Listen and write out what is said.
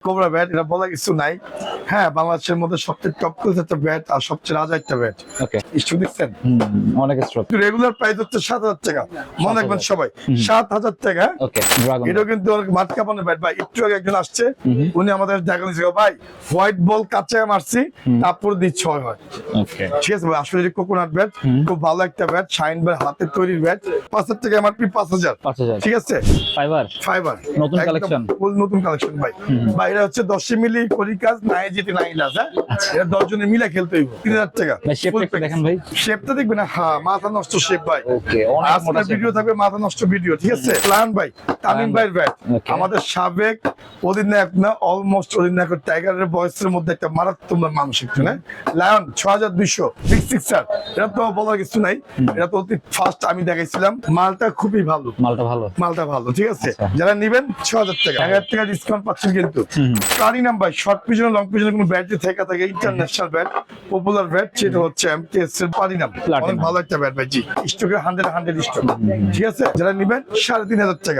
Cobra bat, এটা বলা কিছু নাই। হ্যাঁ, বাংলাদেশের মধ্যে সবচেয়ে টপ ক্লাস একটা ব্যাট আর সবচেয়ে রাজা একটা ব্যাট। ওকে, ইস্যু দিচ্ছেন অনেক স্ট্রোক। রেগুলার প্রাইস হচ্ছে 7,000 টাকা, মনে রাখবেন সবাই 7,000 টাকা। ওকে, ড্রাগন এটাও কিন্তু অনেক মাঠ কাঁপানো ব্যাট ভাই। একটু আগে একজন আসছে, উনি আমাদের দেখাচ্ছিল ভাই হোয়াইট বল কাছে মারছি, তারপর দিয়ে 6 হয়। ওকে, ঠিক আছে ভাই, আসলে যে কোকোনাট ব্যাট খুব ভালো একটা ব্যাট, শাইন ব্যাট, হাতের তৈরির ব্যাট। 5,000 টাকা এমআরপি, 5,000। 5,000 ঠিক আছে, ফাইবার ফাইবার নতুন একদম কালেকশন। নতুন কালেকশন ভাই। ভাই এটা হচ্ছে 10 মিলি করি কাজ, নাই যেতে নাই লাজ। হ্যাঁ, এটা 10 জনের মিলে খেলতে হইব। 3,000 টাকা। ভাই শেপটা একটু দেখেন ভাই। শেপটা দেখবেন না, হ্যাঁ মাথা নষ্ট শেপ ভাই। ওকে, অনেক মোটা আজকের shape। ভিডিও থাকবে মাথা নষ্ট ভিডিও। ঠিক আছে, প্ল্যান ভাই, তামিম ভাইয়ের ব্যাট, Okay. আমাদের সাবেক অধিনায়ক না, অলমোস্ট অধিনায়ক, টাইগারের বয়সের মধ্যে একটা মারাত্মক মানুষ একটু না। লায়ন 6,200 বিগ সিক্সার, এটা তো বলার কিছু নাই। এটা তো অতি ফার্স্ট আমি দেখাইছিলাম। মালটা খুবই ভালো, মালটা ভালো। মালটা ভালো। ঠিক আছে, আচ্ছা। যারা নিবেন 6,000 টাকা, 1,000 টাকা ডিসকাউন্ট পাচ্ছেন। কিন্তু প্লাটিনাম ভাই, শর্ট পিছনে লং পিছনে কোনো ব্যাট যদি থাকে ইন্টারন্যাশনাল ব্যাট, পপুলার ব্যাট, সেটা হচ্ছে এমকেএস এর প্লাটিনাম। Platinum। অনেক ভালো একটা ব্যাট ভাই। জি, স্টকে 100 স্টক। ঠিক আছে, যারা নিবেন 3,500 টাকা।